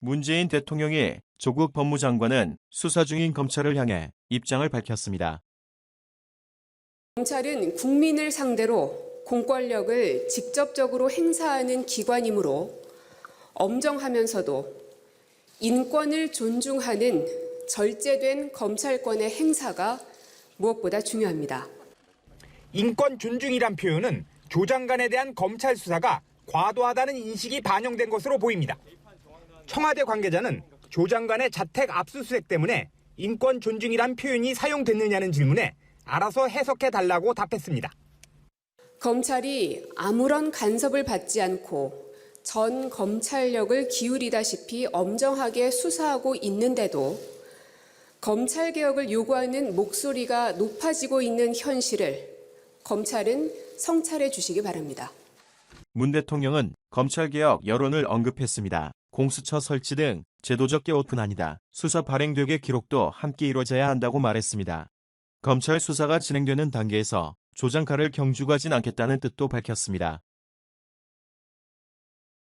문재인 대통령이 조국 법무장관은 수사 중인 검찰을 향해 입장을 밝혔습니다. 검찰은 국민을 상대로 공권력을 직접적으로 행사하는 기관이므로 엄정하면서도 인권을 존중하는 절제된 검찰권의 행사가 무엇보다 중요합니다. 인권 존중이란 표현은 조 장관에 대한 검찰 수사가 과도하다는 인식이 반영된 것으로 보입니다. 청와대 관계자는 조 장관의 자택 압수수색 때문에 인권 존중이란 표현이 사용됐느냐는 질문에 알아서 해석해달라고 답했습니다. 검찰이 아무런 간섭을 받지 않고 전 검찰력을 기울이다시피 엄정하게 수사하고 있는데도 검찰개혁을 요구하는 목소리가 높아지고 있는 현실을 검찰은 성찰해 주시기 바랍니다. 문 대통령은 검찰개혁 여론을 언급했습니다. 공수처 설치 등 제도적 개혁뿐 아니다. 수사 발행되게 기록도 함께 이루어져야 한다고 말했습니다. 검찰 수사가 진행되는 단계에서 조 장관을 경주하진 않겠다는 뜻도 밝혔습니다.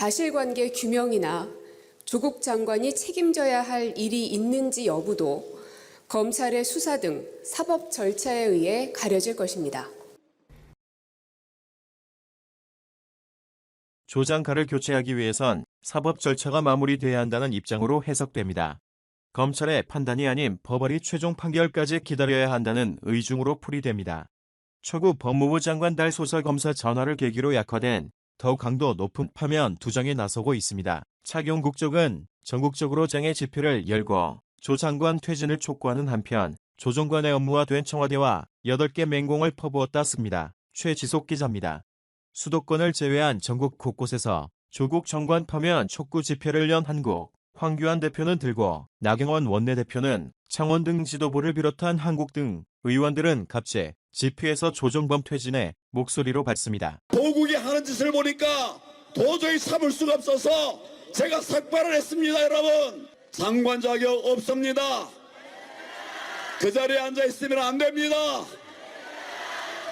사실관계 규명이나 조국 장관이 책임져야 할 일이 있는지 여부도 검찰의 수사 등 사법 절차에 의해 가려질 것입니다. 조 장관을 교체하기 위해선 사법 절차가 마무리돼야 한다는 입장으로 해석됩니다. 검찰의 판단이 아닌 법원이 최종 판결까지 기다려야 한다는 의중으로 풀이됩니다. 초구 법무부 장관 달 소설검사 전화를 계기로 약화된 더욱 강도 높은 파면 투쟁에 나서고 있습니다. 차경국 쪽은 전국적으로 장애 집회를 열고 조 장관 퇴진을 촉구하는 한편 조 장관의 업무화된 청와대와 8개 맹공을 퍼부었다 씁니다. 최지속 기자입니다. 수도권을 제외한 전국 곳곳에서 조국 장관 파면 촉구 집회를 연 한국, 황교안 대표는 들고 나경원 원내대표는 창원 등 지도부를 비롯한 한국 등 의원들은 갑재 집회에서 조정범 퇴진에 목소리로 받습니다. 도국이 하는 짓을 보니까 도저히 참을 수가 없어서 제가 삭발을 했습니다. 여러분, 장관 자격 없습니다. 그 자리에 앉아 있으면 안 됩니다.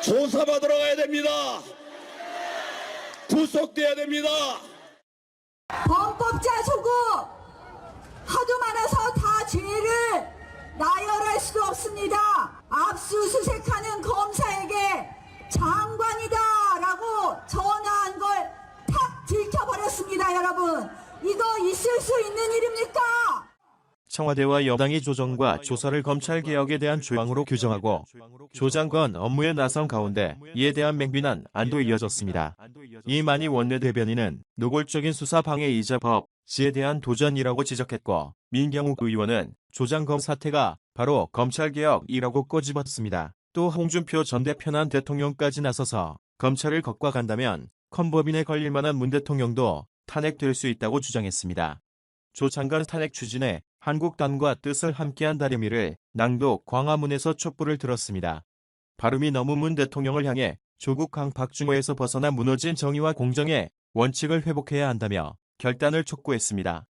조사받으러 가야 됩니다. 구속돼야 됩니다. 범법자 조국 하도 많아서 다 죄를 나열할 수도 없습니다. 압수수색하는 검사에게 장관이다라고 전화한 걸 탁 들켜버렸습니다. 여러분, 이거 있을 수 있는 일입니까? 청와대와 여당이 조정과 조사를 검찰개혁에 대한 조항으로 규정하고 조 장관 업무에 나선 가운데 이에 대한 맹비난 안도 이어졌습니다. 이만희 원내대변인은 노골적인 수사 방해이자 법, 지에 대한 도전이라고 지적했고 민경욱 의원은 조 장관 사태가 바로 검찰개혁이라고 꼬집었습니다. 또 홍준표 전 대표난 대통령까지 나서서 검찰을 걷고 간다면 컨법인에 걸릴 만한 문 대통령도 탄핵될 수 있다고 주장했습니다. 조 장관 탄핵 추진에 한국당과 뜻을 함께한 다름이를 낭독 광화문에서 촛불을 들었습니다. 발음이 너무 문 대통령을 향해 조국 강박증오에서 벗어나 무너진 정의와 공정의 원칙을 회복해야 한다며 결단을 촉구했습니다.